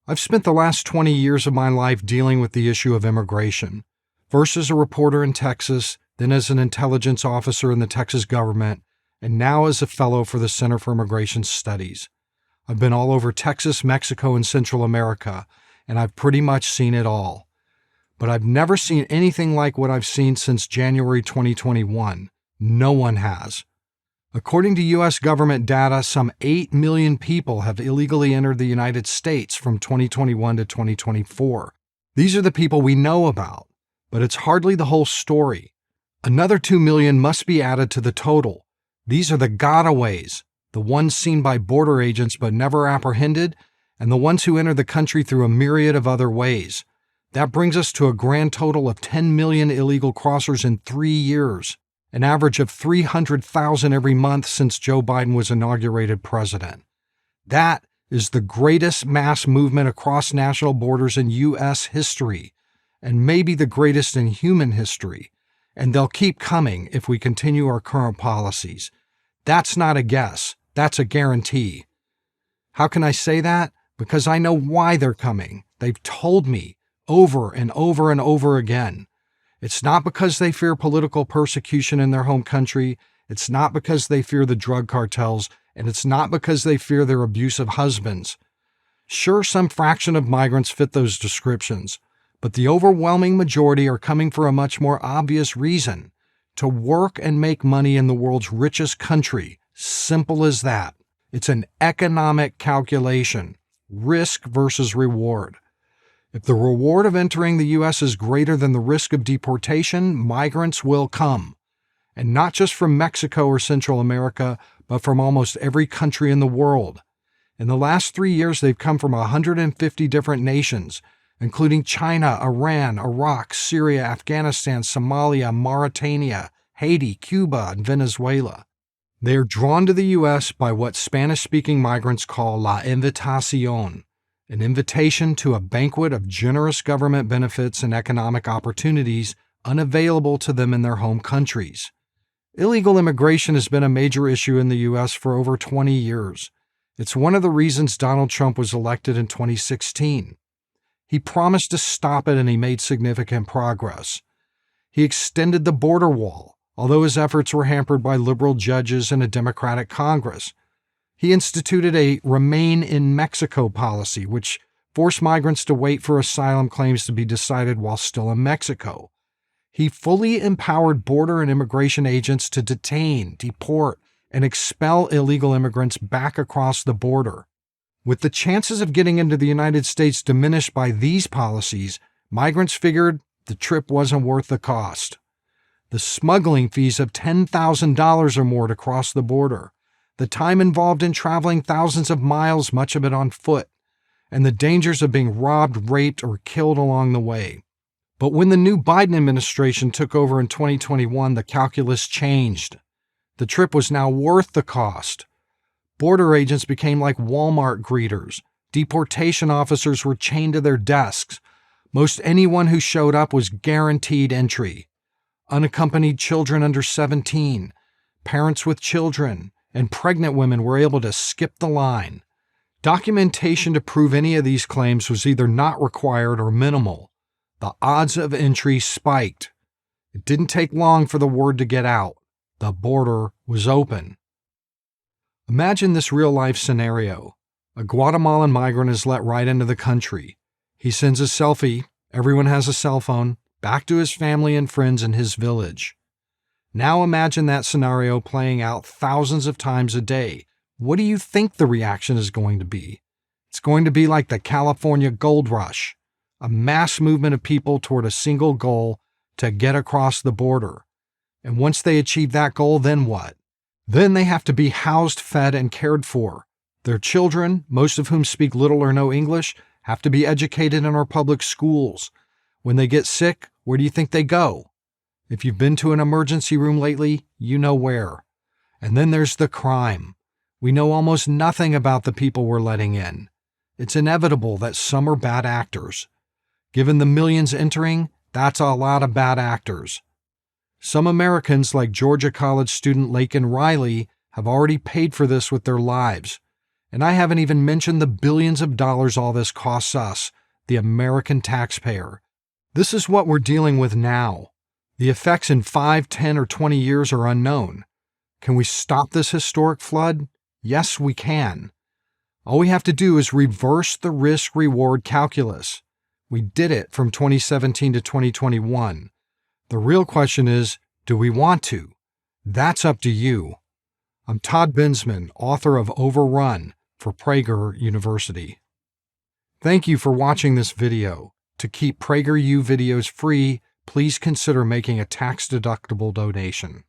I've spent the last 20 years of my life dealing with the issue of immigration, first as a reporter in Texas, then as an intelligence officer in the Texas government, and now as a fellow for the Center for Immigration Studies. I've been all over Texas, Mexico, and Central America, and I've pretty much seen it all. But I've never seen anything like what I've seen since January 2021. No one has. According to U.S. government data, some 8 million people have illegally entered the United States from 2021 to 2024. These are the people we know about, but it's hardly the whole story. Another 2 million must be added to the total. These are the gotaways, the ones seen by border agents but never apprehended, and the ones who enter the country through a myriad of other ways. That brings us to a grand total of 10 million illegal crossers in 3 years. An average of 300,000 every month since Joe Biden was inaugurated president. That is the greatest mass movement across national borders in U.S. history, and maybe the greatest in human history. And they'll keep coming if we continue our current policies. That's not a guess. That's a guarantee. How can I say that? Because I know why they're coming. They've told me over and over and over again. It's not because they fear political persecution in their home country. It's not because they fear the drug cartels, and it's not because they fear their abusive husbands. Sure, some fraction of migrants fit those descriptions, but the overwhelming majority are coming for a much more obvious reason: to work and make money in the world's richest country. Simple as that. It's an economic calculation, risk versus reward. If the reward of entering the U.S. is greater than the risk of deportation, migrants will come. And not just from Mexico or Central America, but from almost every country in the world. In the last 3 years, they've come from 150 different nations, including China, Iran, Iraq, Syria, Afghanistan, Somalia, Mauritania, Haiti, Cuba, and Venezuela. They are drawn to the U.S. by what Spanish-speaking migrants call la invitación, an invitation to a banquet of generous government benefits and economic opportunities unavailable to them in their home countries. Illegal immigration has been a major issue in the U.S. for over 20 years. It's one of the reasons Donald Trump was elected in 2016. He promised to stop it, and he made significant progress. He extended the border wall, although his efforts were hampered by liberal judges and a Democratic Congress. He instituted a Remain in Mexico policy, which forced migrants to wait for asylum claims to be decided while still in Mexico. He fully empowered border and immigration agents to detain, deport, and expel illegal immigrants back across the border. With the chances of getting into the United States diminished by these policies, migrants figured the trip wasn't worth the cost. The smuggling fees of $10,000 or more to cross the border, the time involved in traveling thousands of miles, much of it on foot, and the dangers of being robbed, raped, or killed along the way. But when the new Biden administration took over in 2021, the calculus changed. The trip was now worth the cost. Border agents became like Walmart greeters. Deportation officers were chained to their desks. Most anyone who showed up was guaranteed entry. Unaccompanied children under 17, parents with children, and pregnant women were able to skip the line. Documentation to prove any of these claims was either not required or minimal. The odds of entry spiked. It didn't take long for the word to get out. The border was open. Imagine this real-life scenario. A Guatemalan migrant is let right into the country. He sends a selfie, everyone has a cell phone, back to his family and friends in his village. Now imagine that scenario playing out thousands of times a day. What do you think the reaction is going to be? It's going to be like the California gold rush, a mass movement of people toward a single goal to get across the border. And once they achieve that goal, then what? Then they have to be housed, fed, and cared for. Their children, most of whom speak little or no English, have to be educated in our public schools. When they get sick, where do you think they go? If you've been to an emergency room lately, you know where. And then there's the crime. We know almost nothing about the people we're letting in. It's inevitable that some are bad actors. Given the millions entering, that's a lot of bad actors. Some Americans, like Georgia College student Laken Riley, have already paid for this with their lives. And I haven't even mentioned the billions of dollars all this costs us, the American taxpayer. This is what we're dealing with now. The effects in 5, 10, or 20 years are unknown. Can we stop this historic flood? Yes, we can. All we have to do is reverse the risk-reward calculus. We did it from 2017 to 2021. The real question is, do we want to? That's up to you. I'm Todd Bensman, author of Overrun for Prager University. Thank you for watching this video. To keep PragerU videos free, please consider making a tax-deductible donation.